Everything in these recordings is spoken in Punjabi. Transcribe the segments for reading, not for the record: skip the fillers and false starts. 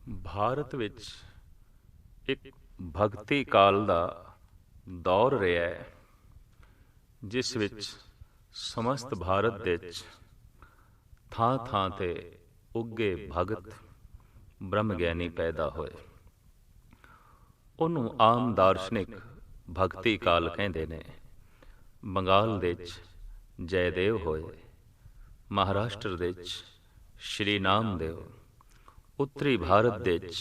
ਭਾਰਤ ਵਿੱਚ ਇੱਕ ਭਗਤੀ ਕਾਲ ਦਾ ਦੌਰ ਰਿਹਾ ਹੈ, ਜਿਸ ਵਿੱਚ ਸਮਸਤ ਭਾਰਤ ਵਿੱਚ ਥਾਂ ਥਾਂ 'ਤੇ ਉੱਗੇ ਭਗਤ ਬ੍ਰਹਮ ਗਿਆਨੀ ਪੈਦਾ ਹੋਏ। ਉਹਨੂੰ ਆਮ ਦਾਰਸ਼ਨਿਕ ਭਗਤੀ ਕਾਲ ਕਹਿੰਦੇ ਨੇ। ਬੰਗਾਲ ਵਿੱਚ ਜੈਦੇਵ ਹੋਏ, ਮਹਾਰਾਸ਼ਟਰ ਵਿੱਚ ਸ਼੍ਰੀ ਨਾਮਦੇਵ, ਉੱਤਰੀ ਭਾਰਤ ਵਿੱਚ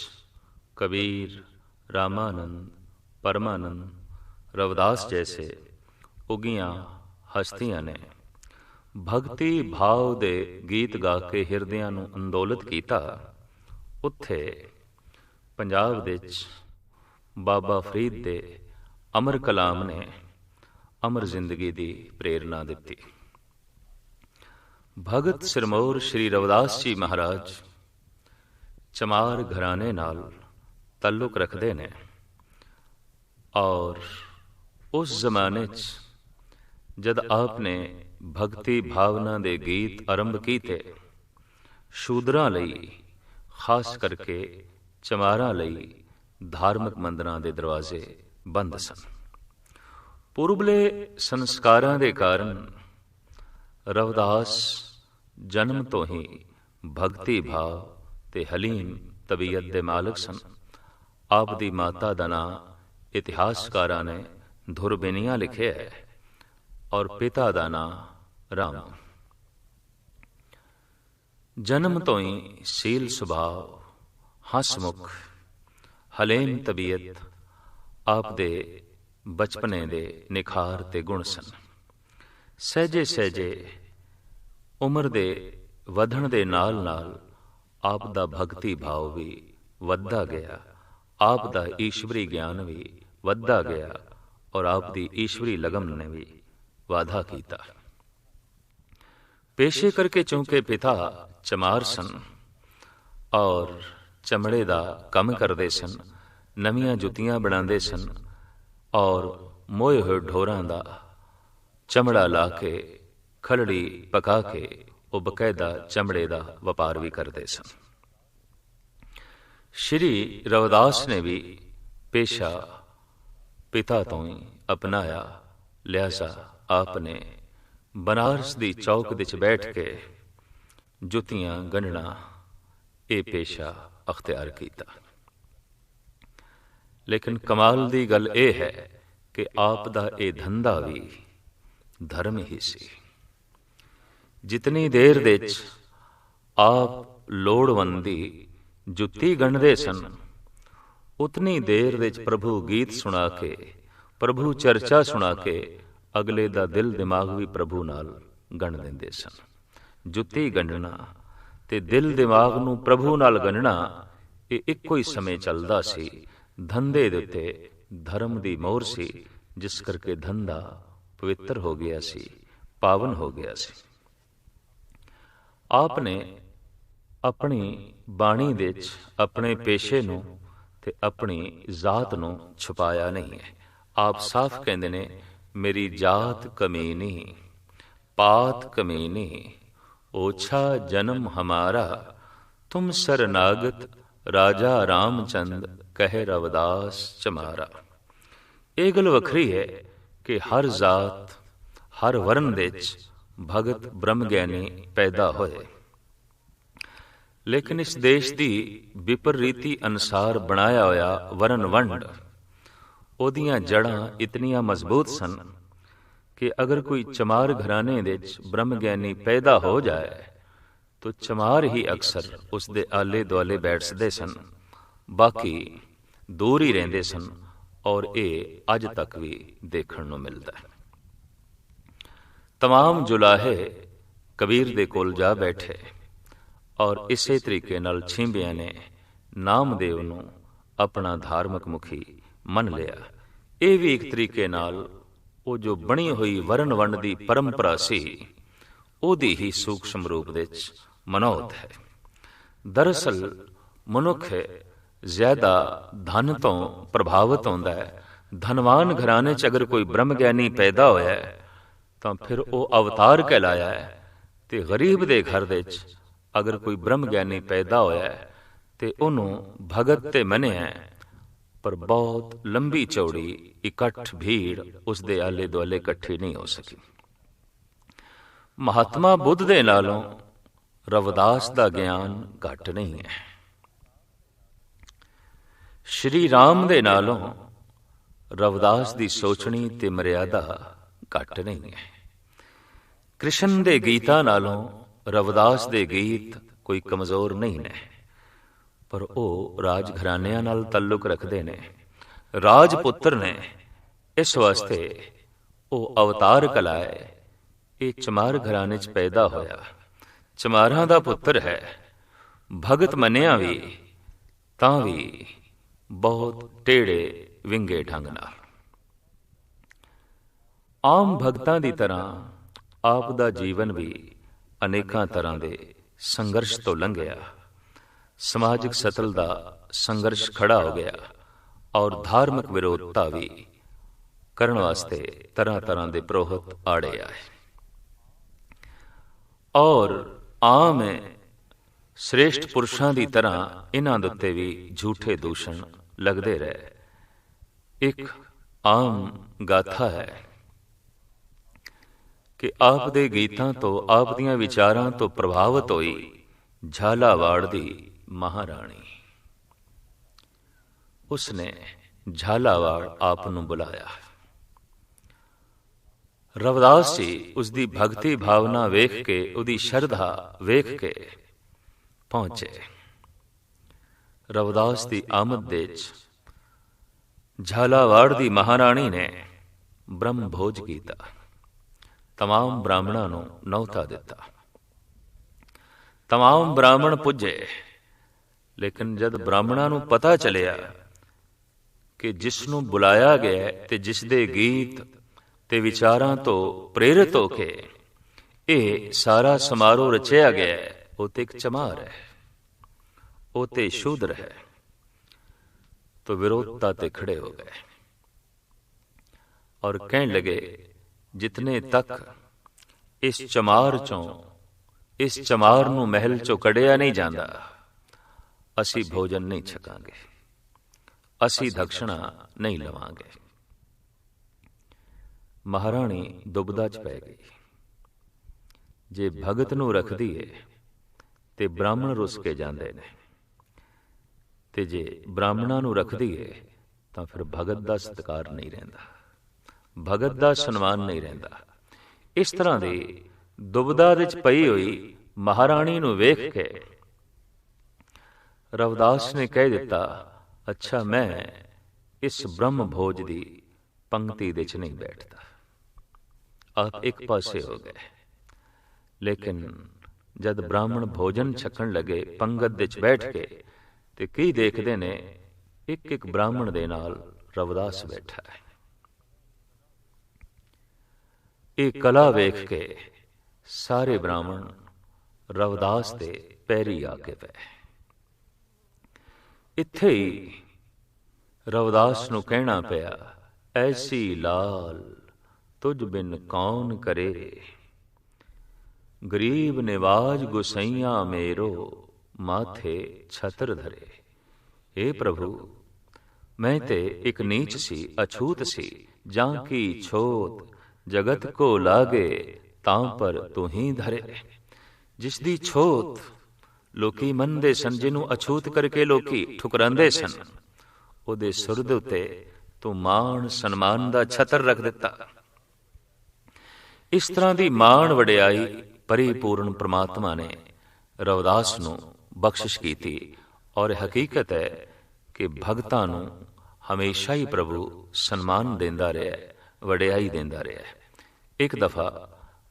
ਕਬੀਰ, ਰਾਮਾਨੰਦ, ਪਰਮਾਨੰਦ, ਰਵਿਦਾਸ ਜੈਸੇ ਉੱਗੀਆਂ ਹਸਤੀਆਂ ਨੇ ਭਗਤੀ ਭਾਵ ਦੇ ਗੀਤ ਗਾ ਕੇ ਹਿਰਦਿਆਂ ਨੂੰ ਅੰਦੋਲਿਤ ਕੀਤਾ। ਉੱਥੇ ਪੰਜਾਬ ਵਿੱਚ ਬਾਬਾ ਫਰੀਦ ਦੇ ਅਮਰ ਕਲਾਮ ਨੇ ਅਮਰ ਜ਼ਿੰਦਗੀ ਦੀ ਪ੍ਰੇਰਨਾ ਦਿੱਤੀ। ਭਗਤ ਸਿਰਮੌਰ ਸ਼੍ਰੀ ਰਵਿਦਾਸ ਜੀ ਮਹਾਰਾਜ ਚਮਾਰ ਘਰਾਣੇ ਨਾਲ ਤਾਲੁਕ ਰੱਖਦੇ ਨੇ ਔਰ ਉਸ ਜ਼ਮਾਨੇ 'ਚ ਜਦ ਆਪ ਨੇ ਭਗਤੀ ਭਾਵਨਾ ਦੇ ਗੀਤ ਆਰੰਭ ਕੀਤੇ, ਸ਼ੂਦਰਾਂ ਲਈ, ਖਾਸ ਕਰਕੇ ਚਮਾਰਾਂ ਲਈ ਧਾਰਮਿਕ ਮੰਦਿਰਾਂ ਦੇ ਦਰਵਾਜ਼ੇ ਬੰਦ ਸਨ। ਪੂਰਬਲੇ ਸੰਸਕਾਰਾਂ ਦੇ ਕਾਰਨ ਰਵਿਦਾਸ ਜਨਮ ਤੋਂ ਹੀ ਭਗਤੀ ਭਾਵ ਤੇ ਹਲੀਮ ਤਬੀਅਤ ਦੇ ਮਾਲਕ ਸਨ। ਆਪ ਦੀ ਮਾਤਾ ਦਾ ਨਾਂ ਇਤਿਹਾਸਕਾਰਾਂ ਨੇ ਧੁਰਬਿਨੀਆ ਲਿਖਿਆ ਹੈ ਔਰ ਪਿਤਾ ਦਾ ਨਾਂ ਰਾਮ। ਜਨਮ ਤੋਂ ਹੀ ਸੀਲ ਸੁਭਾਅ, ਹਸਮੁਖ, ਹਲੇਮ ਤਬੀਅਤ ਆਪ ਦੇ ਬਚਪਨੇ ਦੇ ਨਿਖਾਰ ਤੇ ਗੁਣ ਸਨ। ਸਹਿਜੇ ਸਹਿਜੇ ਉਮਰ ਦੇ ਵਧਣ ਦੇ ਨਾਲ ਨਾਲ ਆਪ ਦਾ ਭਗਤੀ ਭਾਵ ਵੀ ਵੱਧਦਾ ਗਿਆ, ਆਪ ਦਾ ਈਸ਼ਵਰੀ ਗਿਆਨ ਵੀ ਵੱਧਦਾ ਗਿਆ ਔਰ ਆਪ ਦੀ ਈਸ਼ਵਰੀ ਲਗਨ ਨੇ ਵੀ ਵਾਧਾ ਕੀਤਾ। ਪੇਸ਼ੇ ਕਰਕੇ ਚੂੰਕਿ ਪਿਤਾ ਚਮਾਰ ਸਨ ਔਰ ਚਮੜੇ ਦਾ ਕੰਮ ਕਰਦੇ ਸਨ, ਨਵੀਆਂ ਜੁੱਤੀਆਂ ਬਣਾਉਂਦੇ ਸਨ ਔਰ ਮੋਏ ਹੋਏ ਢੋਰਾਂ ਦਾ ਚਮੜਾ ਲਾ ਕੇ ਖਲੜੀ ਪਕਾ ਕੇ ਉਹ ਬਕਾਇਦਾ ਚਮੜੇ ਦਾ ਵਪਾਰ ਵੀ ਕਰਦੇ ਸਨ। ਸ਼੍ਰੀ ਰਵਿਦਾਸ ਨੇ ਵੀ ਪੇਸ਼ਾ ਪਿਤਾ ਤੋਂ ਹੀ ਅਪਣਾਇਆ, ਲਿਹਾਜ਼ਾ ਆਪ ਨੇ ਬਨਾਰਸ ਦੀ ਚੌਕ ਵਿੱਚ ਬੈਠ ਕੇ ਜੁੱਤੀਆਂ ਗੰਢਣਾ ਇਹ ਪੇਸ਼ਾ ਅਖਤਿਆਰ ਕੀਤਾ। ਲੇਕਿਨ ਕਮਾਲ ਦੀ ਗੱਲ ਇਹ ਹੈ ਕਿ ਆਪ ਦਾ ਇਹ ਧੰਦਾ ਵੀ ਧਰਮ ਹੀ ਸੀ। ਜਿਤਨੀ ਦੇਰ ਦੇ 'ਚ ਆਪ ਲੋੜਵੰਦ ਦੀ ਜੁੱਤੀ ਗੰਢਦੇ ਸਨ, ਉਤਨੀ ਦੇਰ ਦੇ 'ਚ ਪ੍ਰਭੂ ਗੀਤ ਸੁਣਾ ਕੇ, ਪ੍ਰਭੂ ਚਰਚਾ ਸੁਣਾ ਕੇ ਅਗਲੇ ਦਾ ਦਿਲ ਦਿਮਾਗ ਵੀ ਪ੍ਰਭੂ ਨਾਲ ਗੰਢ ਦਿੰਦੇ ਸਨ। ਜੁੱਤੀ ਗੰਢਣਾ ਤੇ ਦਿਲ ਦਿਮਾਗ ਨੂੰ ਪ੍ਰਭੂ ਨਾਲ ਗੰਢਣਾ ਇਹ ਇੱਕੋ ਹੀ ਸਮੇਂ ਚੱਲਦਾ ਸੀ। ਧੰਦੇ ਦੇ ਉੱਤੇ ਧਰਮ ਦੀ ਮੋਹਰ ਸੀ, ਜਿਸ ਕਰਕੇ ਧੰਦਾ ਪਵਿੱਤਰ ਹੋ ਗਿਆ ਸੀ, ਪਾਵਨ ਹੋ ਗਿਆ ਸੀ। ਆਪ ਨੇ ਆਪਣੀ ਬਾਣੀ ਵਿੱਚ ਆਪਣੇ ਪੇਸ਼ੇ ਨੂੰ ਤੇ ਆਪਣੀ ਜ਼ਾਤ ਨੂੰ ਛੁਪਾਇਆ ਨਹੀਂ ਹੈ। ਆਪ ਸਾਫ਼ ਕਹਿੰਦੇ ਨੇ, ਮੇਰੀ ਜਾਤ ਕਮੀਨੀ, ਪਾਤ ਕਮੀਨੀ, ਓਛਾ ਜਨਮ ਹਮਾਰਾ, ਤੁਮ ਸਰਨਾਗਤ ਰਾਜਾ ਰਾਮਚੰਦ ਕਹੇ ਰਵਿਦਾਸ ਚਮਾਰਾ। ਇਹ ਗੱਲ ਵੱਖਰੀ ਹੈ ਕਿ ਹਰ ਜ਼ਾਤ, ਹਰ ਵਰਨ ਵਿੱਚ ਭਗਤ ਬ੍ਰਹਮ ਗਿਆਨੀ ਪੈਦਾ ਹੋਏ, ਲੇਕਿਨ ਇਸ ਦੇਸ਼ ਦੀ ਵਿਪਰੀਤੀ ਅਨੁਸਾਰ ਬਣਾਇਆ ਹੋਇਆ ਵਰਨ ਵੰਡ, ਉਹਦੀਆਂ ਜੜ੍ਹਾਂ ਇਤਨੀਆਂ ਮਜ਼ਬੂਤ ਸਨ ਕਿ ਅਗਰ ਕੋਈ ਚਮਾਰ ਘਰਾਣੇ ਵਿੱਚ ਬ੍ਰਹਮ ਗਿਆਨੀ ਪੈਦਾ ਹੋ ਜਾਏ ਤਾਂ ਚਮਾਰ ਹੀ ਅਕਸਰ ਉਸ ਦੇ ਆਲੇ ਦੁਆਲੇ ਬੈਠਦੇ ਸਨ, ਬਾਕੀ ਦੂਰ ਹੀ ਰਹਿੰਦੇ ਸਨ ਔਰ ਇਹ ਅੱਜ ਤੱਕ ਵੀ ਦੇਖਣ ਨੂੰ ਮਿਲਦਾ ਹੈ। ਤਮਾਮ ਜੁਲਾਹੇ ਕਬੀਰ ਦੇ ਕੋਲ ਜਾ ਬੈਠੇ ਔਰ ਇਸੇ ਤਰੀਕੇ ਨਾਲ ਛਿੰਬਿਆਂ ਨੇ ਨਾਮਦੇਵ ਨੂੰ ਆਪਣਾ ਧਾਰਮਿਕ ਮੁਖੀ ਮੰਨ ਲਿਆ। ਇਹ ਵੀ ਇੱਕ ਤਰੀਕੇ ਨਾਲ ਉਹ ਜੋ ਬਣੀ ਹੋਈ ਵਰਨ ਵੰਡ ਦੀ ਪਰੰਪਰਾ ਸੀ, ਉਹਦੀ ਹੀ ਸੂਖਸ਼ਮ ਰੂਪ ਵਿੱਚ ਮਨੌਤ ਹੈ। ਦਰਅਸਲ ਮਨੁੱਖ ਜ਼ਿਆਦਾ ਧਨ ਤੋਂ ਪ੍ਰਭਾਵਿਤ ਹੁੰਦਾ ਹੈ। ਧਨਵਾਨ ਘਰਾਣੇ 'ਚ ਅਗਰ ਕੋਈ ਬ੍ਰਹਮ ਗਿਆਨੀ ਪੈਦਾ ਹੋਇਆ ਤਾਂ ਫਿਰ ਉਹ ਅਵਤਾਰ ਕਹਿਲਾਇਆ ਹੈ, ਤੇ ਗਰੀਬ ਦੇ ਘਰ ਵਿੱਚ ਅਗਰ ਕੋਈ ਬ੍ਰਹਮ ਗਿਆਨੀ ਪੈਦਾ ਹੋਇਆ ਤੇ ਉਹਨੂੰ ਭਗਤ ਤੇ ਮੰਨਿਆ, ਪਰ ਬਹੁਤ ਲੰਬੀ ਚੌੜੀ ਇਕੱਠ ਭੀੜ ਉਸ ਦੇ ਆਲੇ ਦੁਆਲੇ ਇਕੱਠੀ ਨਹੀਂ ਹੋ ਸਕੀ। ਮਹਾਤਮਾ ਬੁੱਧ ਦੇ ਨਾਲੋਂ ਰਵਿਦਾਸ ਦਾ ਗਿਆਨ ਘੱਟ ਨਹੀਂ ਹੈ। ਸ਼੍ਰੀ ਰਾਮ ਦੇ ਨਾਲੋਂ ਰਵਿਦਾਸ ਦੀ ਸੋਚਣੀ ਤੇ ਮਰਿਆਦਾ ਘੱਟ ਨਹੀਂ ਹੈ। ਕ੍ਰਿਸ਼ਨ ਦੇ ਗੀਤਾਂ ਨਾਲੋਂ ਰਵਿਦਾਸ ਦੇ ਗੀਤ ਕੋਈ ਕਮਜ਼ੋਰ ਨਹੀਂ ਨੇ, ਪਰ ਉਹ ਰਾਜ ਘਰਾਨਿਆਂ ਨਾਲ ਤਾਲੁਕ ਰੱਖਦੇ ਨੇ, ਰਾਜਪੁੱਤਰ ਨੇ। ਇਸ ਵਾਸਤੇ ਉਹ ਅਵਤਾਰ ਕਲਾਏ। ਇਹ ਚਮਾਰ ਘਰਾਣੇ 'ਚ ਪੈਦਾ ਹੋਇਆ, ਚਮਾਰਾਂ ਦਾ ਪੁੱਤਰ ਹੈ। ਭਗਤ ਮੰਨਿਆ ਵੀ ਤਾਂ ਵੀ ਬਹੁਤ ਟੇੜੇ ਵਿੰਗੇ ਢੰਗ ਨਾਲ। ਆਮ ਭਗਤਾਂ ਦੀ ਤਰ੍ਹਾਂ ਆਪ ਦਾ ਜੀਵਨ ਵੀ ਅਨੇਕਾਂ ਤਰ੍ਹਾਂ ਦੇ ਸੰਘਰਸ਼ ਤੋਂ ਲੰਘਿਆ। ਸਮਾਜਿਕ ਸਤਲ ਦਾ ਸੰਘਰਸ਼ ਖੜਾ ਹੋ ਗਿਆ ਔਰ ਧਾਰਮਿਕ ਵਿਰੋਧਤਾ ਵੀ ਕਰਨ ਵਾਸਤੇ ਤਰ੍ਹਾਂ ਤਰ੍ਹਾਂ ਦੇ ਪ੍ਰੋਹਤ ਆੜੇ ਆਏ। ਔਰ ਆਮ ਸ੍ਰੇਸ਼ਟ ਪੁਰਸ਼ਾਂ ਦੀ ਤਰ੍ਹਾਂ ਇਹਨਾਂ ਦੇ ਉੱਤੇ ਵੀ ਝੂਠੇ ਦੂਸ਼ਣ ਲੱਗਦੇ ਰਹੇ। ਇੱਕ ਆਮ ਗਾਥਾ ਹੈ ਕਿ ਆਪ ਦੇ ਗੀਤਾਂ ਤੋਂ, ਆਪ ਦੀਆਂ ਵਿਚਾਰਾਂ ਤੋਂ ਪ੍ਰਭਾਵਿਤ ਹੋਈ ਝਾਲਾਵਾੜ ਦੀ ਮਹਾਰਾਣੀ। ਉਸਨੇ ਝਾਲਾਵਾੜ ਆਪ ਨੂੰ ਬੁਲਾਇਆ। ਰਵਿਦਾਸ ਜੀ ਉਸਦੀ ਭਗਤੀ ਭਾਵਨਾ ਵੇਖ ਕੇ, ਉਹਦੀ ਸ਼ਰਧਾ ਵੇਖ ਕੇ ਪਹੁੰਚੇ। ਰਵਿਦਾਸ ਦੀ ਆਮਦ ਦੇ 'ਚ ਝਾਲਾਵਾੜ ਦੀ ਮਹਾਰਾਣੀ ਨੇ ਬ੍ਰਹਮ ਭੋਜ ਕੀਤਾ, तमाम ਬ੍ਰਾਹਮਣਾਂ ਨੂੰ ਨੌਤਾ ਦਿੱਤਾ। तमाम ਬ੍ਰਾਹਮਣ ਪੁੱਜੇ, ਲੇਕਿਨ ਜਦ ਬ੍ਰਾਹਮਣਾਂ ਨੂੰ ਪਤਾ ਚੱਲਿਆ ਕਿ ਜਿਸ ਨੂੰ ਬੁਲਾਇਆ ਗਿਆ ਤੇ ਜਿਸ ਦੇ ਗੀਤ ਤੇ ਵਿਚਾਰਾਂ ਤੋਂ ਪ੍ਰੇਰਿਤ ਹੋ ਕੇ ਇਹ ਸਾਰਾ ਸਮਾਰੋਹ ਰਚਿਆ ਗਿਆ, ਉਹ ਤੇ ਇੱਕ ਚਮਾਰ ਹੈ, ਉਹ ਤੇ ਸ਼ੂਦਰ ਹੈ, तो विरोधता ते खड़े हो गए और कहने लगे, जितने तक इस चमार चों, इस चमार नूं महल चों कढ़िया नहीं जांदा, असी भोजन नहीं छकांगे, असी दक्षिणा नहीं लवांगे। महाराणी दुबदा च पै गई। जे भगत नूं रख दीए ते ब्राह्मण रुस के जांदे ने, ਤੇ ਜੇ ਬ੍ਰਾਹਮਣਾਂ ਨੂੰ ਰੱਖ ਦਈਏ ਤਾਂ ਫਿਰ ਭਗਤ ਦਾ ਸਤਿਕਾਰ ਨਹੀਂ ਰਹਿੰਦਾ, ਭਗਤ ਦਾ ਸਨਮਾਨ ਨਹੀਂ ਰਹਿੰਦਾ। ਇਸ ਤਰ੍ਹਾਂ ਦੀ ਦੁਬਦਾ ਵਿੱਚ ਪਈ ਹੋਈ ਮਹਾਰਾਣੀ ਨੂੰ ਵੇਖ ਕੇ ਰਵਿਦਾਸ ਨੇ ਕਹਿ ਦਿੱਤਾ, ਅੱਛਾ ਮੈਂ ਇਸ ਬ੍ਰਹਮ ਭੋਜ ਦੀ ਪੰਕਤੀ ਦੇ 'ਚ ਨਹੀਂ ਬੈਠਦਾ। ਆਪ ਇੱਕ ਪਾਸੇ ਹੋ ਗਏ। ਲੇਕਿਨ ਜਦ ਬ੍ਰਾਹਮਣ ਭੋਜਨ ਛਕਣ ਲੱਗੇ ਪੰਗਤ ਦੇ 'ਚ ਬੈਠ ਕੇ, ਤੇ ਕਈ ਦੇਖਦੇ ਨੇ ਇੱਕ ਇੱਕ ਬ੍ਰਾਹਮਣ ਦੇ ਨਾਲ ਰਵਿਦਾਸ ਬੈਠਾ ਹੈ। ਇਹ ਕਲਾ ਵੇਖ ਕੇ ਸਾਰੇ ਬ੍ਰਾਹਮਣ ਰਵਿਦਾਸ ਦੇ ਪੈਰੀ ਆ ਕੇ ਪਏ। ਇੱਥੇ ਹੀ ਰਵਿਦਾਸ ਨੂੰ ਕਹਿਣਾ ਪਿਆ, ਐਸੀ ਲਾਲ ਤੁਝ ਬਿਨ ਕੌਣ ਕਰੇ, ਗਰੀਬ ਨਿਵਾਜ ਗੁਸਈਆ ਮੇਰੋ माथे छत्र धरे। हे प्रभु, मैं ते एक नीच सी अछूत सी, जां की छोत जगत को लागे तां पर तू ही धरे। जिस दी छोत लोकी मनदे सन, जिन्हों अछूत करके लोकी ठुकरांदे सन, ओदे सिर दे उत्ते तू माण सन्मान दा छतर रख दिता। इस तरह दी माण वडियाई परिपूर्ण परमात्मा ने रविदास नूं बख्शिश की। और हकीकत है कि भगतां नूं हमेशा ही प्रभु सन्मान देंदा रहा, वडियाई देंदा रहा। एक दफा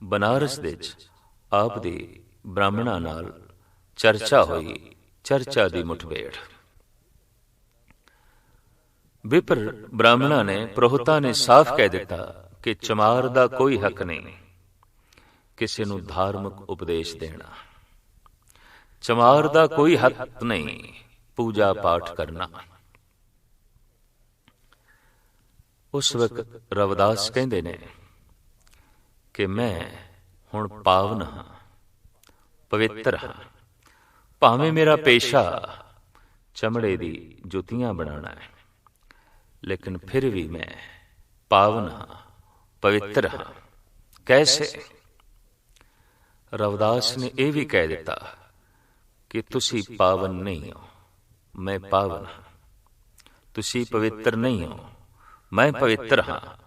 बनारस दे आप दी ब्राह्मणां नाल चर्चा हुई, चर्चा दी मुठभेड़। विपर ब्राह्मणां ने, पुरोहितां ने साफ कह दिता कि चमार दा कोई हक नहीं किसी नूं धार्मिक उपदेश देना, चमार दा कोई हक नहीं पूजा पाठ करना। उस वक्त रविदास कहते ने कि मैं हुण पावन हाँ, पवित्र हाँ, भावें मेरा पेशा चमड़े दी जुतियां बनाना है, लेकिन फिर भी मैं पावन हाँ, पवित्र हाँ। कैसे? रविदास ने यह भी कह दिता कि तुसी पावन नहीं हो, मैं पावन हाँ। तुसी पवित्र नहीं हो, मैं पवित्र हाँ।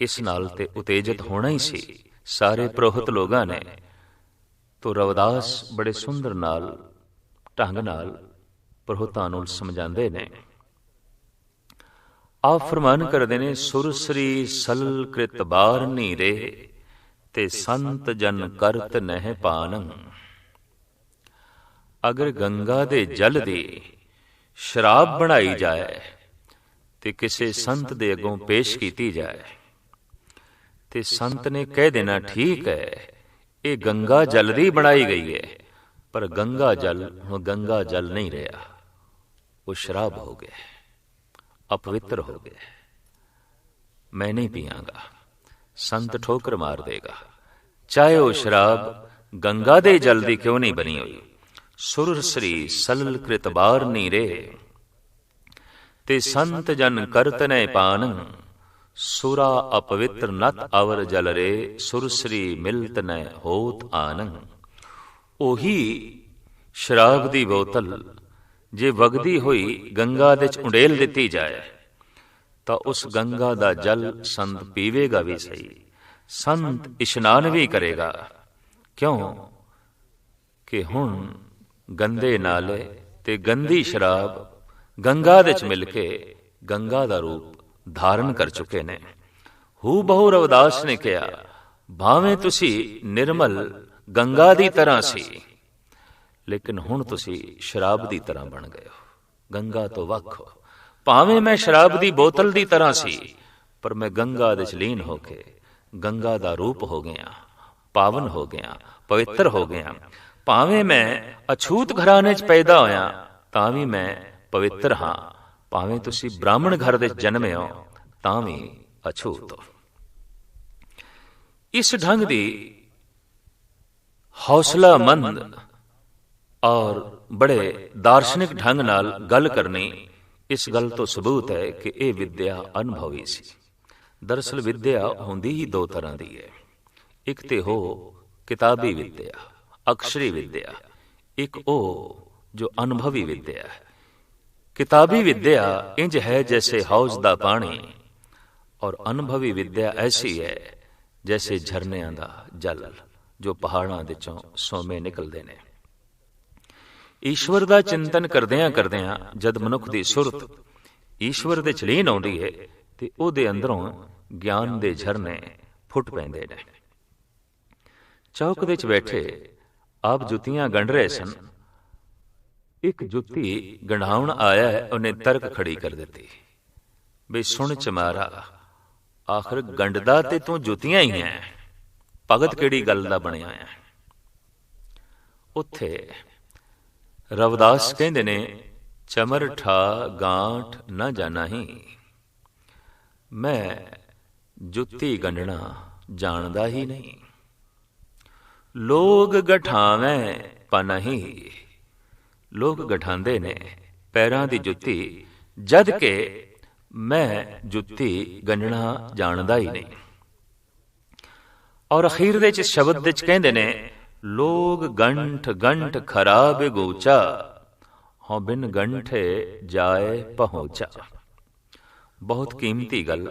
इस नाल ते उतेजित होना ही सी सारे पुरोहित लोगां ने। तो रविदास बड़े सुंदर नाल ढंग नाल पुरोहितां नूं समझांदे ने। आप फरमान करदे ने, सुरसरी सलल कृत बार नीरे ते संत जन करत नह पानੰ। अगर गंगा दे जल दी शराब बनाई जाए ते किसे संत दे अगों पेश कीती जाए ते संत ने कह देना, ठीक है ये गंगा जल दी बनाई गई है, पर गंगा जल हुण गंगा जल नहीं रहा, वो शराब हो गया, अपवित्र हो गया, मैं नहीं पियांगा। संत ठोकर मार देगा, चाहे वो शराब गंगा दे जल दी क्यों नहीं बनी हुई। सुरसरी सलल कृत बार नीरे ते संत जन करत नै पानੰ। सुरा अपवित्र नत अवर जल रे, सुरसरी मिलत नै होत आनੰ। ओही शराब दी बोतल जे वगदी हुई गंगा दे च उंडेल दिती जाए तो उस गंगा दा जल संत पीवेगा भी सही, संत इशनान भी करेगा। क्यों कि हुण गंदे नाले ते गंदी शराब गंगा दे च मिल के गंगा दा रूप धारण कर चुके ने। हू बहु रविदास ने कहा, भावें तुसी निर्मल गंगा दी तरह सी, लेकिन हुण तुसी शराब दी तरह बन गए हो, गंगा तो वख हो। भावें मैं शराब दी बोतल दी तरह सी, पर मैं गंगा दे च लीन होके गंगा दा रूप हो गया, पावन हो गया, पवित्र हो गया। भावें मैं अछूत घराने च पैदा होया तां भी मैं पवित्र हाँ, भावें तुसी ब्राह्मण घर दे जन्मे हो तां भी अछूत हो। इस ढंग दी हौसलामंद और बड़े दार्शनिक ढंग नाल गल करनी, इस गल तो सबूत है कि यह विद्या अनुभवी सी। दरअसल विद्या होंदी ही दो तरह दी है, एक ते हो किताबी विद्या, अक्षरी विद्या, एक ओ जो अनुभवी विद्या है। किताबी विद्या इंज है जैसे हौज दा पानी, और अनुभवी विद्या ऐसी है जैसे झरनियां दा जल जो पहाड़ां दे चों सोमे निकलदे ने। ईश्वर दा चिंतन करदियां करदियां जद मनुख दी सुरत ईश्वर दे च लीन आउंदी है ते ओहदे अंदरों ज्ञान दे झरने फुट पैंदे ने। चौक दे च बैठे आप जुतियां गंढ रहे सन। एक जुती गंढाउण आया है, उन्हें तर्क खड़ी कर दिती, बे सुन चमारा, आखिर गंढदा ते तू जुतियां ही है, भगत किहड़ी गल दा बणिया है। उत्थे रविदास कहंदे ने, चमर ठा गांठ न जाना ही, मैं जुती गंढना जानदा ही नहीं। लोग गठावें पनही, लोग गठांदे ने पैरां दी जुत्ती, जद के मैं जुत्ती गंढना जानदा ही नहीं। और अखीर दे च शब्द दे च कहंदे ने, लोग गंठ गंठ खराब गोचा, हों बिन गंठे जाए पहुंचा। बहुत कीमती गल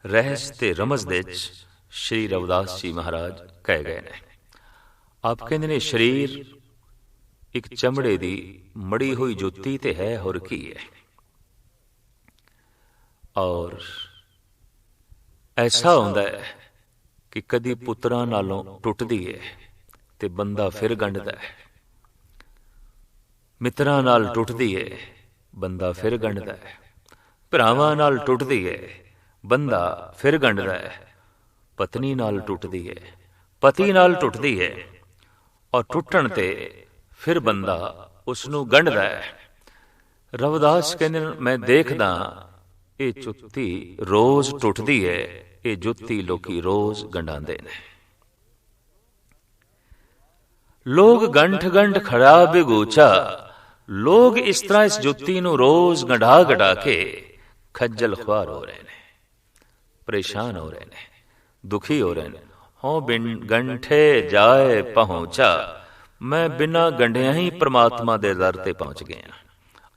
रहस ते रमज दे च श्री रविदास जी महाराज कह गए ने। आप कहंदे ने, शरीर एक चमड़े दी मड़ी हुई जुत्ती ते है, होर की है। और ऐसा होंदा है कि कदी पुत्रां नालों टुटदी है ते बंदा फिर गंढदा है, मित्रां नाल टुटदी है बंदा फिर गंढदा है, भरावां नाल टुटदी है बंदा फिर गंढदा है, पत्नी नाल टुटदी है, पति नाल टुटदी है, और टुटण ते फिर बंदा उसनूं गंढदा है। रविदास कहंदे ने, मैं देखदा ये जुत्ती रोज टुटदी है, ये जुत्ती लोकी रोज गंढांदे ने। लोग गंठ गंठ खड़ा बेगोचा, ਲੋਕ ਇਸ ਤਰ੍ਹਾਂ ਇਸ ਜੁੱਤੀ ਨੂੰ ਰੋਜ਼ ਗੰਢਾ ਗੰਢਾ ਕੇ ਖੱਜਲ ਖੁਆਰ ਹੋ ਰਹੇ ਨੇ, ਪਰੇਸ਼ਾਨ ਹੋ ਰਹੇ ਨੇ, ਦੁਖੀ ਹੋ ਰਹੇ ਨੇ। ਹੋ ਬਿਨ ਗੰਠੇ ਜਾਏ ਪਹੁੰਚਾ, ਮੈਂ ਬਿਨਾਂ ਗੰਢਿਆਂ ਹੀ ਪ੍ਰਮਾਤਮਾ ਦੇ ਦਰ ਤੇ ਪਹੁੰਚ ਗਿਆ,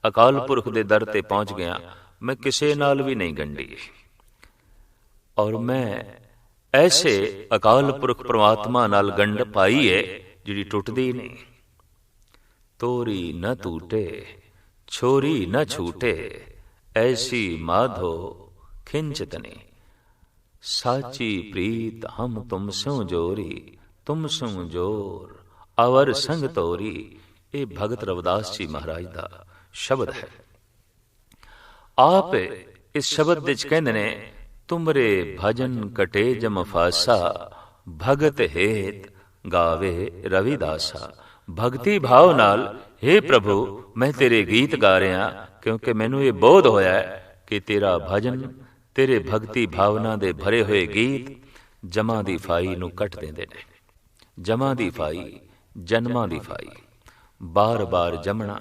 ਅਕਾਲ ਪੁਰਖ ਦੇ ਦਰ ਤੇ ਪਹੁੰਚ ਗਿਆ। ਮੈਂ ਕਿਸੇ ਨਾਲ ਵੀ ਨਹੀਂ ਗੰਢੀ, ਔਰ ਮੈਂ ਐਸੇ ਅਕਾਲ ਪੁਰਖ ਪ੍ਰਮਾਤਮਾ ਨਾਲ ਗੰਢ ਪਾਈ ਹੈ ਜਿਹੜੀ ਟੁੱਟਦੀ ਨਹੀਂ। ਤੋਰੀ ਨ ਟੂਟੇ ਛੋਰੀ ਨ ਛੂਟੇ, ਐਸੀ ਮਾਧੋ ਖਿੰਚਤ ਨੇ, ਸਾਚੀ ਪ੍ਰੀਤ ਹਮ ਤੁਮ ਸਿਉ ਜੋਰੀ, ਤੁਮ ਸਿਉ ਜੋਰ ਅਵਰ ਸੰਗ ਤੋਰੀ। ਇਹ ਭਗਤ ਰਵਿਦਾਸ ਜੀ ਮਹਾਰਾਜ ਦਾ ਸ਼ਬਦ ਹੈ। ਆਪ ਇਸ ਸ਼ਬਦ ਵਿੱਚ ਕਹਿੰਦੇ ਨੇ, ਤੁਮਰੇ ਭਜਨ ਕਟੇ ਜਮ ਫਾਸਾ, ਭਗਤ ਹੇਤ ਗਾਵੇ ਰਵਿਦਾਸਾ। ਭਗਤੀ ਭਾਵ ਨਾਲ, ਹੇ ਪ੍ਰਭੂ ਮੈਂ ਤੇਰੇ ਗੀਤ ਗਾ ਰਿਹਾ, ਕਿਉਂਕਿ ਮੈਨੂੰ ਇਹ ਬੋਧ ਹੋਇਆ ਕਿ ਤੇਰਾ ਭਜਨ, ਤੇਰੇ ਭਗਤੀ ਭਾਵਨਾ ਦੇ ਭਰੇ ਹੋਏ ਗੀਤ ਜਮਾਂ ਦੀ ਫਾਈ ਨੂੰ ਕੱਟ ਦਿੰਦੇ ਨੇ। ਜਮਾਂ ਦੀ ਫਾਈ, ਜਨਮਾਂ ਦੀ ਫਾਈ, ਬਾਰ-ਬਾਰ ਜੰਮਣਾ,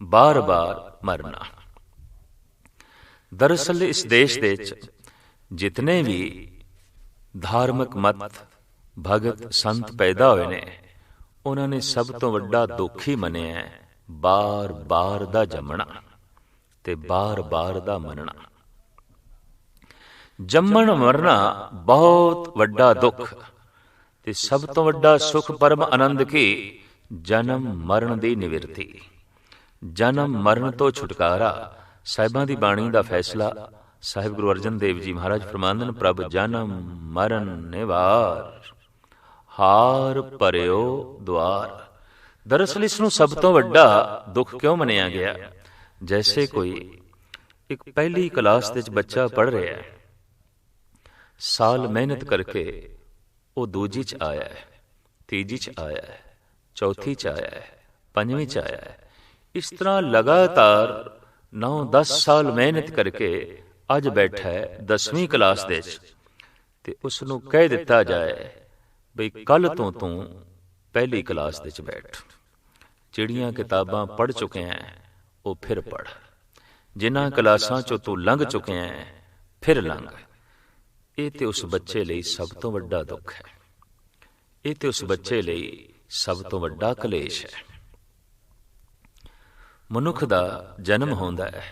ਬਾਰ-ਬਾਰ ਮਰਨਾ। ਦਰਅਸਲ ਇਸ ਦੇਸ਼ ਦੇ ਵਿੱਚ ਜਿਤਨੇ ਵੀ ਧਾਰਮਿਕ ਮਤ, ਭਗਤ, ਸੰਤ ਪੈਦਾ ਹੋਏ ਨੇ, ਉਹਨਾਂ ਨੇ ਸਭ ਤੋਂ ਵੱਡਾ ਦੁੱਖ ਹੀ ਮੰਨਿਆ ਬਾਰ-ਬਾਰ ਦਾ ਜੰਮਣਾ ਤੇ ਬਾਰ-ਬਾਰ ਦਾ ਮਰਨਾ। ਜੰਮਣ ਮਰਨਾ ਬਹੁਤ ਵੱਡਾ ਦੁੱਖ, ਤੇ ਸਭ ਤੋਂ ਵੱਡਾ ਸੁਖ ਪਰਮ ਆਨੰਦ ਕੀ? ਜਨਮ ਮਰਨ ਦੀ ਨਿਵਰਤੀ, ਜਨਮ ਮਰਨ ਤੋਂ ਛੁਟਕਾਰਾ। ਸਾਹਿਬਾਂ ਦੀ ਬਾਣੀ ਦਾ ਫੈਸਲਾ ਸਾਹਿਬ ਗੁਰੂ ਅਰਜਨ ਦੇਵ ਜੀ ਮਹਾਰਾਜ ਫਰਮਾਉਂਦੇ ਨੇ, ਪ੍ਰਭ ਜਨਮ ਮਰਨ ਨਿਵਾਰ, ਹਾਰ ਭਰਿਓ ਦੁਆਰ। ਦਰਅਸਲ ਇਸ ਨੂੰ ਸਭ ਤੋਂ ਵੱਡਾ ਦੁੱਖ ਕਿਉਂ ਮੰਨਿਆ ਗਿਆ? ਜੈਸੇ ਕੋਈ ਇੱਕ ਪਹਿਲੀ ਕਲਾਸ ਦੇ ਵਿੱਚ ਬੱਚਾ ਪੜ੍ਹ ਰਿਹਾ ਹੈ, ਸਾਲ ਮਿਹਨਤ ਕਰਕੇ ਉਹ ਦੂਜੀ ਚ ਆਇਆ ਹੈ, ਤੀਜੀ ਚ ਆਇਆ ਹੈ, ਚੌਥੀ ਚ ਆਇਆ ਹੈ, ਪੰਜਵੀਂ ਚ ਆਇਆ ਹੈ। ਇਸ ਤਰ੍ਹਾਂ ਲਗਾਤਾਰ 9-10 ਸਾਲ ਮਿਹਨਤ ਕਰਕੇ ਅੱਜ ਬੈਠਾ ਹੈ 10ਵੀਂ ਕਲਾਸ ਦੇ ਵਿੱਚ, ਤੇ ਉਸ ਨੂੰ ਕਹਿ ਦਿੱਤਾ ਜਾਏ ਬਈ ਕੱਲ ਤੋਂ ਤੂੰ ਪਹਿਲੀ ਕਲਾਸ ਦੇ ਵਿੱਚ ਬੈਠ। ਜਿਹੜੀਆਂ ਕਿਤਾਬਾਂ ਪੜ੍ਹ ਚੁੱਕਿਆ ਉਹ ਫਿਰ ਪੜ੍ਹ, ਜਿਨ੍ਹਾਂ ਕਲਾਸਾਂ ਚੋਂ ਤੂੰ ਲੰਘ ਚੁੱਕਿਆ ਫਿਰ ਲੰਘ। ਇਹ ਤੇ ਉਸ ਬੱਚੇ ਲਈ ਸਭ ਤੋਂ ਵੱਡਾ ਦੁੱਖ ਹੈ, ਇਹ ਤੇ ਉਸ ਬੱਚੇ ਲਈ ਸਭ ਤੋਂ ਵੱਡਾ ਕਲੇਸ਼ ਹੈ। ਮਨੁੱਖ ਦਾ ਜਨਮ ਹੁੰਦਾ ਹੈ,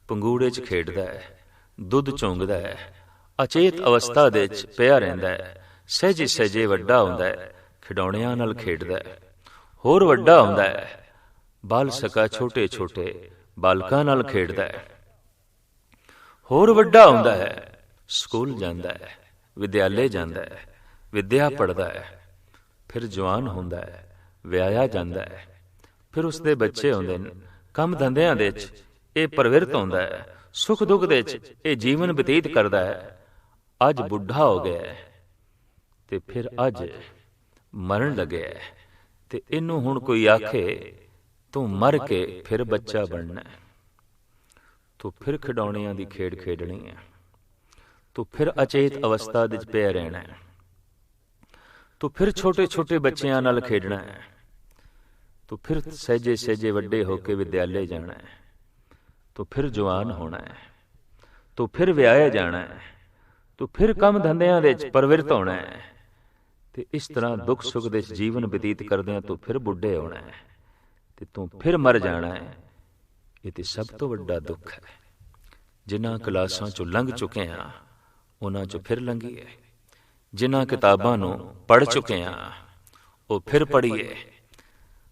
ਪੰਗੂੜੇ 'ਚ ਖੇਡਦਾ ਹੈ, ਦੁੱਧ ਚੁੰਗਦਾ ਹੈ, ਅਚੇਤ ਅਵਸਥਾ ਦੇ ਵਿੱਚ ਪਿਆ ਰਹਿੰਦਾ ਹੈ, ਸਹਿਜੇ ਸਹਿਜੇ ਵੱਡਾ ਹੁੰਦਾ ਹੈ, ਖਿਡੌਣਿਆਂ ਨਾਲ ਖੇਡਦਾ ਹੈ, ਹੋਰ ਵੱਡਾ ਹੁੰਦਾ ਹੈ, ਬਾਲ ਸਕਾ ਛੋਟੇ ਛੋਟੇ ਬਾਲਕਾਂ ਨਾਲ ਖੇਡਦਾ ਹੈ, ਹੋਰ ਵੱਡਾ ਹੁੰਦਾ ਹੈ, ਸਕੂਲ ਜਾਂਦਾ ਹੈ, ਵਿਦਿਆਲੇ ਜਾਂਦਾ ਹੈ, ਵਿਦਿਆ ਪੜ੍ਹਦਾ ਹੈ, ਫਿਰ ਜਵਾਨ ਹੁੰਦਾ ਹੈ, ਵਿਆਹਿਆ ਜਾਂਦਾ ਹੈ, ਫਿਰ ਉਸਦੇ ਬੱਚੇ ਹੁੰਦੇ ਨੇ, ਕੰਮ ਧੰਦਿਆਂ ਦੇ ਵਿੱਚ ਇਹ ਪ੍ਰਵਿਰਤ ਹੁੰਦਾ ਹੈ, ਸੁੱਖ ਦੁੱਖ ਦੇ ਵਿੱਚ ਇਹ ਜੀਵਨ ਬਤੀਤ ਕਰਦਾ ਹੈ। ਅੱਜ ਬੁੱਢਾ ਹੋ ਗਿਆ ਹੈ ਤੇ ਫਿਰ ਅੱਜ ਮਰਨ ਲੱਗਿਆ ਹੈ, ਤੇ ਇਹਨੂੰ ਹੁਣ ਕੋਈ ਆਖੇ ਤੂੰ ਮਰ ਕੇ ਫਿਰ ਬੱਚਾ ਬਣਨਾ, ਤੂੰ ਫਿਰ ਖਿਡੌਣਿਆਂ ਦੀ ਖੇਡ ਖੇਡਣੀ ਹੈ, ਤੂੰ ਫਿਰ ਅਚੇਤ ਅਵਸਥਾ ਵਿੱਚ ਪਿਆ ਰਹਿਣਾ ਹੈ, ਤੂੰ ਫਿਰ ਛੋਟੇ ਛੋਟੇ ਬੱਚਿਆਂ ਨਾਲ ਖੇਡਣਾ ਹੈ, ਤੂੰ ਫਿਰ ਸਹਿਜੇ ਸਹਿਜੇ ਵੱਡੇ ਹੋ ਕੇ ਵਿਦਿਆਲੇ ਜਾਣਾ ਹੈ, ਤੂੰ ਫਿਰ ਜਵਾਨ ਹੋਣਾ ਹੈ, ਤੂੰ ਫਿਰ ਵਿਆਹਿਆ ਜਾਣਾ ਹੈ, ਤੂੰ ਫਿਰ ਕੰਮ ਧੰਦਿਆਂ ਦੇ ਵਿੱਚ ਪ੍ਰਵਿਰਤ ਹੋਣਾ ਹੈ, ਤੇ ਇਸ ਤਰ੍ਹਾਂ ਦੁੱਖ ਸੁੱਖ ਦੇ ਜੀਵਨ ਬਤੀਤ ਕਰਦਿਆਂ ਤੂੰ ਫਿਰ ਬੁੱਢੇ ਹੋਣਾ ਹੈ, ਤੇ ਤੂੰ ਫਿਰ ਮਰ ਜਾਣਾ ਹੈ। ਇਹ ਤੇ ਸਭ ਤੋਂ ਵੱਡਾ ਦੁੱਖ ਹੈ। ਜਿਨ੍ਹਾਂ ਕਲਾਸਾਂ ਚੋਂ ਲੰਘ ਚੁੱਕੇ ਹਾਂ ਉਹਨਾਂ ਚੋਂ ਫਿਰ ਲੰਘੀਏ, ਜਿਨ੍ਹਾਂ ਕਿਤਾਬਾਂ ਨੂੰ ਪੜ੍ਹ ਚੁੱਕੇ ਹਾਂ ਉਹ ਫਿਰ ਪੜ੍ਹੀਏ।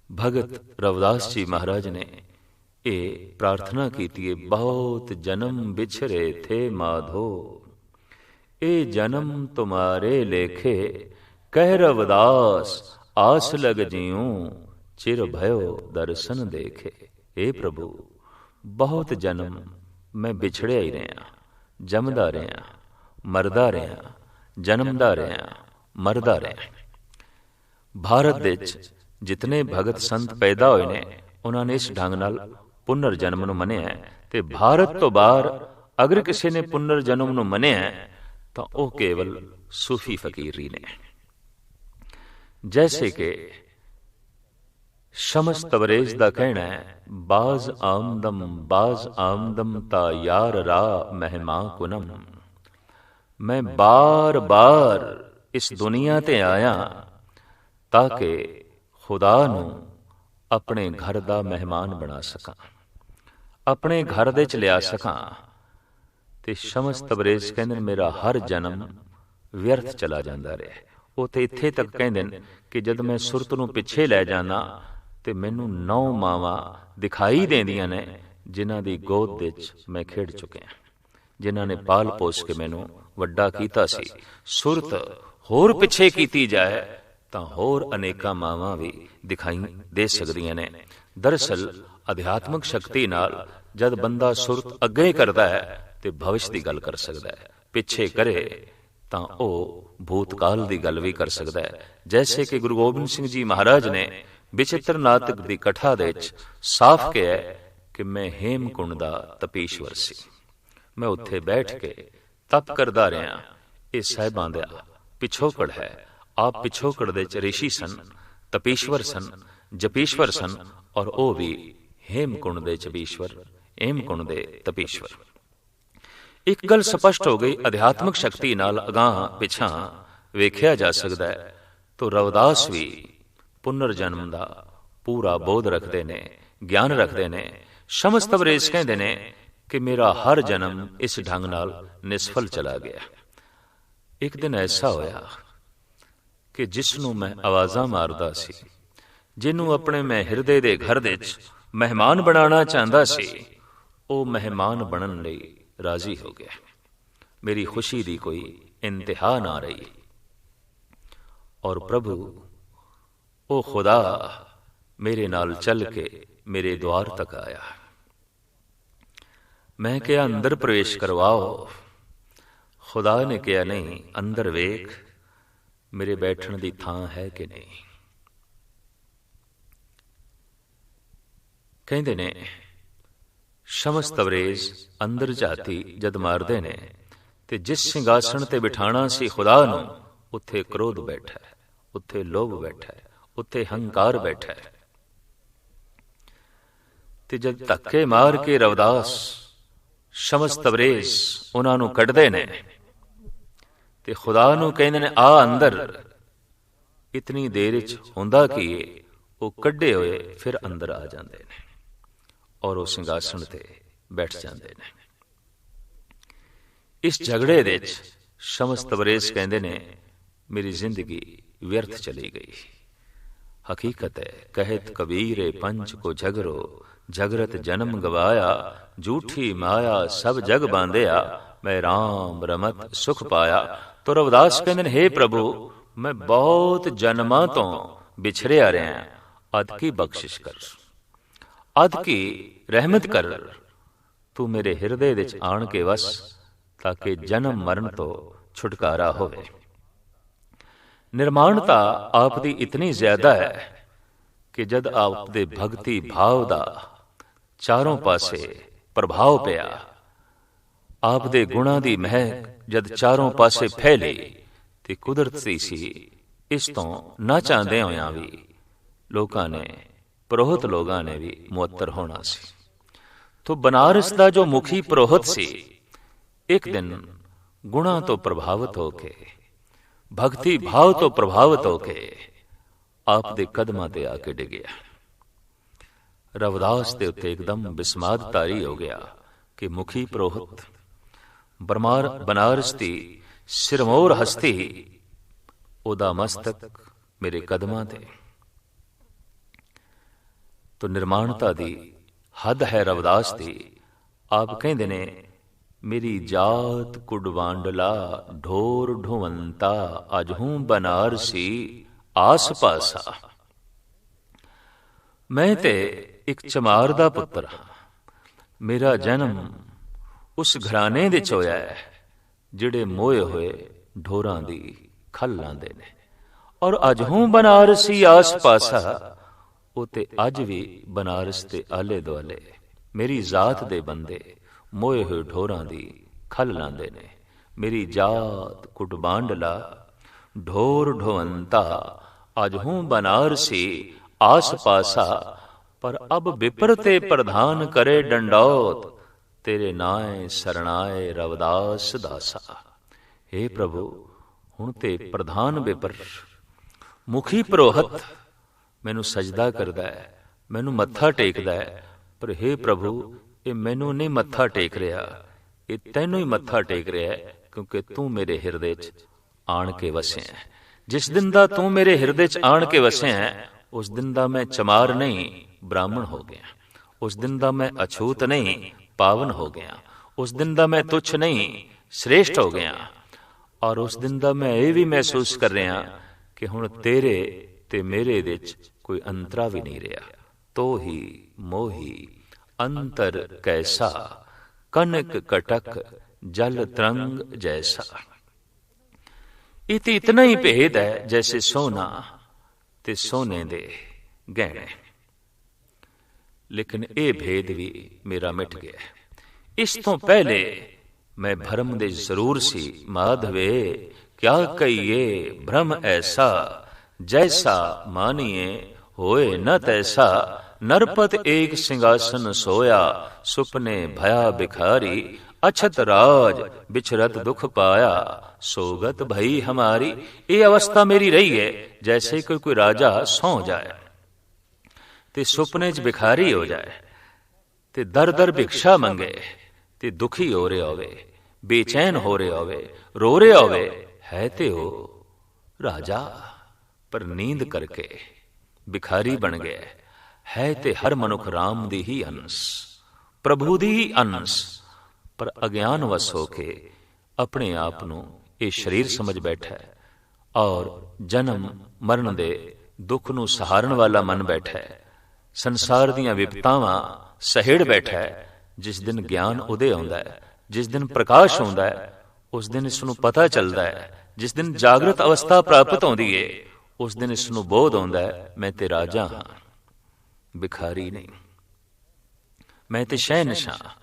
ਭਗਤ ਰਵਿਦਾਸ ਜੀ ਮਹਾਰਾਜ ਨੇ ਇਹ ਪ੍ਰਾਰਥਨਾ ਕੀਤੀ ਹੈ, ਬਹੁਤ ਜਨਮ ਵਿਛਰੇ ਥੇ ਮਾਧੋ, ਇਹ ਜਨਮ ਤੁਮਾਰੇ ਲੇਖੇ, ਕਹਿ ਰਵਿਦਾਸ ਆਸ ਲਗ ਜਿਉ, ਚਿਰ ਭਇਓ ਦਰਸ਼ਨ ਦੇਖੇ। हे ਪ੍ਰਭੂ, ਬਹੁਤ ਜਨਮ ਮੈਂ ਵਿਛੜਿਆ ਹੀ ਰਿਹਾ, ਜੰਮਦਾ ਰਿਹਾ, ਮਰਦਾ ਰਿਹਾ, ਜਨਮਦਾ ਰਿਹਾ, ਮਰਦਾ ਰਿਹਾ। ਭਾਰਤ ਵਿੱਚ ਜਿਤਨੇ ਭਗਤ ਸੰਤ ਪੈਦਾ ਹੋਏ ਨੇ ਉਹਨਾਂ ਨੇ ਇਸ ਢੰਗ ਨਾਲ ਪੁਨਰ ਜਨਮ ਨੂੰ ਮੰਨਿਆ, ਤੇ ਭਾਰਤ ਤੋਂ ਬਾਹਰ ਅਗਰ ਕਿਸੇ ਨੇ ਪੁਨਰ ਜਨਮ ਨੂੰ ਮੰਨਿਆ ਤਾਂ ਉਹ ਕੇਵਲ ਸੂਫੀ ਫਕੀਰ ਹੀ ਨੇ। ਜੈਸੇ ਕਿ ਸ਼ਮਸ ਤਬਰੇਜ਼ ਦਾ ਕਹਿਣਾ ਹੈ, ਬਾਜ਼ ਆਮਦਮ ਤਾ ਯਾਰ ਰਾ ਮਹਿਮਾ ਕੁਨਮ। ਮੈਂ ਬਾਰ ਬਾਰ ਇਸ ਦੁਨੀਆ ਤੇ ਆਇਆ ਤਾਂ ਕਿ ਖੁਦਾ ਨੂੰ ਆਪਣੇ ਘਰ ਦਾ ਮਹਿਮਾਨ ਬਣਾ ਸਕਾਂ, ਆਪਣੇ ਘਰ ਦੇ ਚ ਲਿਆ ਸਕਾਂ। ਤੇ ਸ਼ਮਸ ਤਬਰੇਜ਼ ਕਹਿੰਦੇ ਨੇ, ਮੇਰਾ ਹਰ ਜਨਮ ਵਿਅਰਥ ਚਲਾ ਜਾਂਦਾ ਰਿਹਾ। ਉਹ ਤੇ ਇੱਥੇ ਤੱਕ ਕਹਿੰਦੇ ਨੇ ਕਿ ਜਦ ਮੈਂ ਸੁਰਤ ਨੂੰ ਪਿੱਛੇ ਲੈ ਜਾਣਾ ਤੇ ਮੈਨੂੰ 9 ਮਾਵਾਂ ਦਿਖਾਈ ਦੇਂਦੀਆਂ ਨੇ ਜਿਨ੍ਹਾਂ ਦੀ ਗੋਦ ਵਿੱਚ ਮੈਂ ਖੇਡ ਚੁੱਕਿਆ, ਜਿਨ੍ਹਾਂ ਨੇ ਪਾਲ ਪੋਸ ਕੇ ਮੈਨੂੰ ਵੱਡਾ ਕੀਤਾ ਸੀ। ਸੁਰਤ ਹੋਰ ਪਿੱਛੇ ਕੀਤੀ ਜਾਏ ਤਾਂ ਹੋਰ ਅਨੇਕਾਂ ਮਾਵਾਂ ਵੀ ਦਿਖਾਈ ਦੇ ਸਕਦੀਆਂ ਨੇ। ਦਰਅਸਲ ਅਧਿਆਤਮਕ ਸ਼ਕਤੀ ਨਾਲ ਜਦ ਬੰਦਾ ਸੁਰਤ ਅੱਗੇ ਕਰਦਾ ਹੈ ਤੇ ਭਵਿਸ਼ ਦੀ ਗੱਲ ਕਰ ਸਕਦਾ ਹੈ, ਪਿੱਛੇ ਕਰੇ ਤਾਂ ਉਹ ਭੂਤਕਾਲ ਦੀ ਗੱਲ ਵੀ ਕਰ ਸਕਦਾ ਹੈ। ਜੈਸੇ ਕਿ ਗੁਰੂ ਗੋਬਿੰਦ ਸਿੰਘ ਜੀ ਮਹਾਰਾਜ ਨੇ ਵਿਚਿਤ੍ਰ ਨਾਟਕ ਦੀ ਕਥਾ ਦੇ ਵਿੱਚ ਸਾਫ਼ ਕਿਹਾ ਕਿ ਮੈਂ ਹੇਮਕੁੰਡ ਦਾ ਤਪੀਸ਼ਵਰ ਸੀ, ਮੈਂ ਉੱਥੇ ਬੈਠ ਕੇ ਤਪ ਕਰਦਾ ਰਿਹਾ। ਇਹ ਸਾਹਿਬਾਂ ਦਾ ਪਿਛੋਕੜ ਹੈ। ਆਪ ਪਿਛੋਕੜ ਦੇ ਚ ਰਿਸ਼ੀ ਸਨ, ਤਪੀਸ਼ਵਰ ਸਨ, ਜਪੀਸ਼ਵਰ ਸਨ, ਔਰ ਉਹ ਵੀ ਹੇਮਕੁੰਡ ਦੇ ਚਪੀਸ਼ਵਰ, ਹੇਮਕੁੰਡ ਦੇ ਤਪੀਸ਼ਵਰ। ਇੱਕ ਗੱਲ ਸਪਸ਼ਟ ਹੋ ਗਈ, ਅਧਿਆਤਮਕ ਸ਼ਕਤੀ ਨਾਲ ਅਗਾਂਹ ਪਿਛਾਂ ਵੇਖਿਆ ਜਾ ਸਕਦਾ ਹੈ। ਤੋ ਰਵਿਦਾਸ ਵੀ ਪੁਨਰ ਜਨਮ ਦਾ ਪੂਰਾ ਬੋਧ ਰੱਖਦੇ ਨੇ, ਗਿਆਨ ਰੱਖਦੇ ਨੇ। ਸ਼ਮਸ ਤਬਰੇਜ਼ ਕਹਿੰਦੇ ਨੇ ਕਿ ਮੇਰਾ ਹਰ ਜਨਮ ਇਸ ਢੰਗ ਨਾਲ ਨਿਸਫਲ ਚਲਾ ਗਿਆ। ਇੱਕ ਦਿਨ ਐਸਾ ਹੋਇਆ ਕਿ ਜਿਸ ਨੂੰ ਮੈਂ ਆਵਾਜ਼ਾਂ ਮਾਰਦਾ ਸੀ, ਜਿਹਨੂੰ ਆਪਣੇ ਮੈਂ ਹਿਰਦੇ ਦੇ ਘਰ ਦੇ ਵਿੱਚ ਮਹਿਮਾਨ ਬਣਾਉਣਾ ਚਾਹੁੰਦਾ ਸੀ, ਉਹ ਮਹਿਮਾਨ ਬਣਨ ਲਈ ਰਾਜ਼ੀ ਹੋ ਗਿਆ। ਮੇਰੀ ਖੁਸ਼ੀ ਦੀ ਕੋਈ ਇੰਤਹਾ ਨਾ ਰਹੀ। ਔਰ ਪ੍ਰਭੂ ਉਹ ਖੁਦਾ ਮੇਰੇ ਨਾਲ ਚੱਲ ਕੇ ਮੇਰੇ ਦੁਆਰ ਤੱਕ ਆਇਆ। ਮੈਂ ਕਿਹਾ ਅੰਦਰ ਪ੍ਰਵੇਸ਼ ਕਰਵਾਓ। ਖੁਦਾ ਨੇ ਕਿਹਾ ਨਹੀਂ, ਅੰਦਰ ਵੇਖ ਮੇਰੇ ਬੈਠਣ ਦੀ ਥਾਂ ਹੈ ਕਿ ਨਹੀਂ। ਕਹਿੰਦੇ ਨੇ ਸ਼ਮਸ ਤਬਰੇਜ਼ ਅੰਦਰ ਝਾਤੀ ਜਦ ਮਾਰਦੇ ਨੇ ਤੇ ਜਿਸ ਸਿੰਘਾਸਣ ਤੇ ਬਿਠਾਣਾ ਸੀ ਖੁਦਾ ਨੂੰ, ਉੱਥੇ ਕ੍ਰੋਧ ਬੈਠਾ ਹੈ, ਉੱਥੇ ਲੋਭ ਬੈਠਾ ਹੈ, ਉੱਥੇ ਹੰਕਾਰ ਬੈਠਾ ਹੈ। ਤੇ ਜਦ ਧੱਕੇ ਮਾਰ ਕੇ ਰਵਿਦਾਸ ਸ਼ਮਸ ਤਬਰੇਜ਼ ਉਹਨਾਂ ਨੂੰ ਕੱਢਦੇ ਨੇ ਤੇ ਖੁਦਾ ਨੂੰ ਕਹਿੰਦੇ ਨੇ ਆ ਅੰਦਰ। ਇਤਨੀ ਦੇਰ ਚ ਹੁੰਦਾ ਕੀ ਏ, ਉਹ ਕੱਢੇ ਹੋਏ ਫਿਰ ਅੰਦਰ ਆ ਜਾਂਦੇ ਨੇ ਔਰ ਉਹ ਸਿੰਘਾਸਣ ਤੇ ਬੈਠ ਜਾਂਦੇ ਨੇ। ਇਸ ਝਗੜੇ ਦੇ ਵਿੱਚ ਸ਼ਮਸ ਤਬਰੇਜ਼ ਕਹਿੰਦੇ ਨੇ ਮੇਰੀ ਜ਼ਿੰਦਗੀ ਵਿਅਰਥ ਚਲੀ ਗਈ। ਹਕੀਕਤ ਹੈ ਕਹਿਤ ਕਬੀਰੇ ਪੰਚ ਕੋ ਝਗਰੋ, ਝਗਰਤ ਜਨਮ ਗਵਾਇਆ, ਝੂਠੀ ਮਾਇਆ ਸਭ ਜਗ ਬਾਂਧਿਆ, ਮੈਂ ਰਾਮ ਰਮਤ ਸੁਖ ਪਾਇਆ। ਤੋ ਰਵਿਦਾਸ ਕਹਿੰਦੇ ਨੇ ਹੇ ਪ੍ਰਭੂ, ਮੈਂ ਬਹੁਤ ਜਨਮਾਂ ਤੋਂ ਵਿਛੜਿਆ ਰਿਹਾ, ਅਦ ਕੀ ਬਖਸ਼ਿਸ਼ ਕਰ, ਅਦ ਕੀ ਰਹਿਮਤ ਕਰ, ਤੂੰ ਮੇਰੇ ਹਿਰਦੇ ਵਿੱਚ ਆਣ ਕੇ ਵਸ ਤਾਂ ਕਿ ਜਨਮ ਮਰਨ ਤੋਂ ਛੁਟਕਾਰਾ ਹੋਵੇ। ਨਿਰਮਾਣਤਾ ਆਪ ਦੀ ਇਤਨੀ ਜ਼ਿਆਦਾ ਹੈ ਕਿ ਜਦ ਆਪ ਦੇ ਭਗਤੀ ਭਾਵ ਦਾ ਚਾਰੋਂ ਪਾਸੇ ਪ੍ਰਭਾਵ ਪਿਆ, ਆਪ ਦੇ ਗੁਣਾਂ ਦੀ ਮਹਿਕ ਜਦ ਚਾਰੋਂ ਪਾਸੇ ਫੈਲੀ ਤੇ ਕੁਦਰਤੀ ਸੀ, ਇਸ ਤੋਂ ਨਾ ਚਾਹੁੰਦੇ ਹੋਇਆਂ ਵੀ ਲੋਕਾਂ ਨੇ, ਪ੍ਰੋਹਤ ਲੋਕਾਂ ਨੇ ਵੀ ਮੁਅੱਤਰ ਹੋਣਾ ਸੀ। ਤੋ ਬਨਾਰਸ ਦਾ ਜੋ ਮੁਖੀ ਪ੍ਰੋਹਤ ਸੀ, ਇੱਕ ਦਿਨ ਗੁਣਾਂ ਤੋਂ ਪ੍ਰਭਾਵਿਤ ਹੋ ਕੇ, ਭਗਤੀ ਭਾਵ ਤੋਂ ਪ੍ਰਭਾਵਿਤ ਹੋ ਕੇ ਆਪ ਦੇ ਕਦਮਾਂ ਤੇ ਆ ਕੇ ਡਿੱਗਿਆ। ਰਵਿਦਾਸ ਦੇ ਉੱਤੇ ਇੱਕਦਮ ਬਿਸਮਾਦ ਤਾਰੀ ਹੋ ਗਿਆ ਕਿ ਮੁਖੀ ਪ੍ਰੋਹਤ, ਬਨਾਰਸ ਦੀ ਸਿਰਮੌਰ ਹਸਤੀ, ਉਹਦਾ ਮਸਤਕ ਮੇਰੇ ਕਦਮਾਂ ਤੇ। ਤੋ ਨਿਰਮਾਣਤਾ ਦੀ ਹੱਦ ਹੈ ਰਵਿਦਾਸ ਦੀ। ਆਪ ਕਹਿੰਦੇ ਨੇ ਮੇਰੀ ਜਾਤ ਕੁਡਵਾਂਡਲਾ, ਢੋਰ ਢੋਵੰਤਾ, ਅਜ ਹੂੰ ਬਨਾਰਸੀ ਆਸ ਪਾਸਾ। ਮੈਂ ਤੇ ਇੱਕ ਚਮਾਰ ਦਾ ਪੁੱਤਰ ਹਾਂ। ਮੇਰਾ ਜਨਮ ਉਸ ਘਰਾਣੇ ਦੇ ਚ ਹੋਇਆ ਹੈ ਜਿਹੜੇ ਮੋਏ ਹੋਏ ਢੋਰਾਂ ਦੀ ਖਲ ਲਾਂਦੇ ਨੇ, ਔਰ ਅਜ ਹੂੰ ਬਨਾਰਸੀ ਆਸ ਪਾਸਾ। ਉਹ ਤੇ ਅੱਜ ਵੀ ਬਨਾਰਸ ਦੇ ਆਲੇ ਦੁਆਲੇ ਮੇਰੀ ਜ਼ਾਤ ਦੇ ਬੰਦੇ ਮੋਏ ਹੋਏ ਢੋਰਾਂ ਦੀ ਖਲ ਲਾਂਦੇ ਨੇ। ਮੇਰੀ ਜਾਤ ਕੁਟਬਾਂਡਲਾ, ਢੋਰ ਢੋਵੰਤਾ, ਅਜ ਹੂੰ ਬਨਾਰਸੀ आस पासा, पर अब विपर ते प्रधान करे डंडौत, तेरे नाए सरणाए रविदास दासा। हे प्रभु, हुण ते प्रधान विपर मुखी पुरोहत मैनू सजदा करदा है, मैनू मत्था टेकदा है, पर हे प्रभु ये मैनू नहीं मत्था टेक रहा, ये तैनू ही मत्था टेक रहा है, क्योंकि तू मेरे हिरदे च आण के वसे है। जिस दिन दा तू मेरे हिरदे च आण के वसे है, उस दिन दा मैं चमार नहीं ब्राह्मण हो गया, उस दिन दा मैं अछूत नहीं पावन हो गया, उस दिन दा मैं तुच्छ नहीं श्रेष्ठ हो गया। और उस दिन दा मैं ये भी महसूस कर रहा कि हुण तेरे ते मेरे विच कोई अंतरा भी नहीं रहा। तो ही मोही अंतर कैसा, कनक कटक जल तरंग जैसा। इते इतना ही भेद है जैसे सोना ते सोने दे गहने, लेकिन ये भेद भी मेरा मिट गया। इस तो पहले मैं भरम दे जरूर सी माधवे, क्या कहिए भ्रम ऐसा, जैसा मानिए होए न तैसा। नरपत एक सिंहासन सोया, सुपने भया भिखारी, अछत राज बिछरत दुख पाया, सोगत भई हमारी। ये अवस्था मेरी रही है जैसे कोई राजा सौ जाए ते सुपने च भिखारी हो जाए, ते दर दर भिक्षा मंगे, ते दुखी हो रहे होवे, बेचैन हो रहे होवे, रो रहे होवे, है ते हो राजा पर नींद करके भिखारी बन गया है। ते हर मनुख राम दी ही अंश, प्रभु दी ही अंश, पर अज्ञान वस होके अपने आप नू ये शरीर समझ बैठा है, और जन्म मरण दे दुख नू सहारण वाला मन बैठा है, संसार दीयां विपतावां सहेड़ बैठा है। जिस दिन ज्ञान उदय आउंदा है, जिस दिन प्रकाश आउंदा है, उस दिन इसनू पता चलता है। जिस दिन जागृत अवस्था प्राप्त होंदी है, उस दिन इसनू बोध आउंदा है, मैं ते राजा हां, भिखारी नहीं, मैं ते शहनशाह।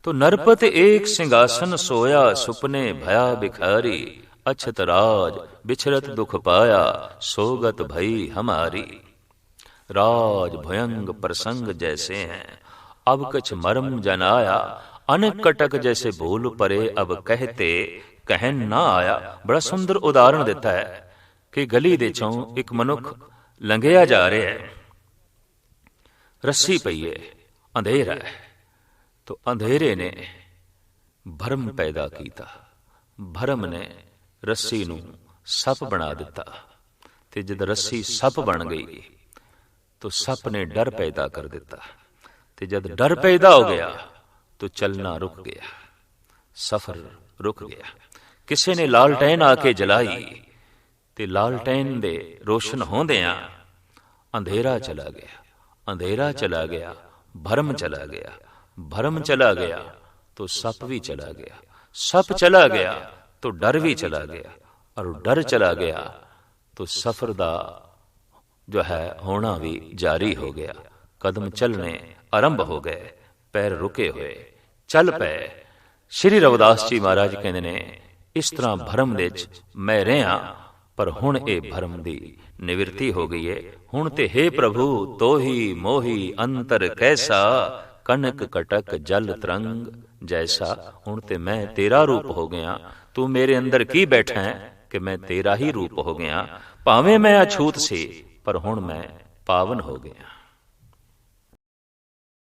तो नरपत एक सिंहासन सोया, सुपने भया भिखारी, अछत राज बिछरत दुख पाया, सोगत भई हमारी। राज भयंग प्रसंग जैसे हैं, अब कछ मर्म जनाया, अनेक कटक जैसे भूल परे, अब कहते कहन ना आया। बड़ा सुंदर उदाहरण देता है कि गली दे चों एक मनुख लंघिया जा रहा है, रस्सी पई है, अंधेरा है, तो अंधेरे ने भरम पैदा कीता, भरम ने रस्सी नू सप बना दिता, ते जद रस्सी सप बन गई तो सप ने डर पैदा कर दिता, ते जद डर पैदा हो गया तो चलना रुक गया, सफर रुक गया। किसी ने लालटेन आके जलाई, ते लालटेन दे रोशन होंदियां अंधेरा चला गया, अंधेरा चला गया, भरम चला गया, भरम चला गया तो सप भी चला गया, सप चला गया तो डर भी चला गया, और डर चला गया तो सफर दा जो है होना भी जारी हो गया। कदम चलने आरंभ हो गए, पैर रुके हुए चल पे। श्री रविदास जी महाराज कहते ने, इस तरह भरम दे च मैं रहा, पर हुण ए भरम दी निवृत्ति हो गई है। हुण ते हे प्रभु तो ही मोही अंतर कैसा, कनक कटक जल तरंग जैसा। हुण ते मैं तेरा रूप हो गया, तू मेरे अंदर की बैठा है कि मैं तेरा ही रूप हो गया। भावें मैं अछूत सी, पर हुण मैं पावन हो गया।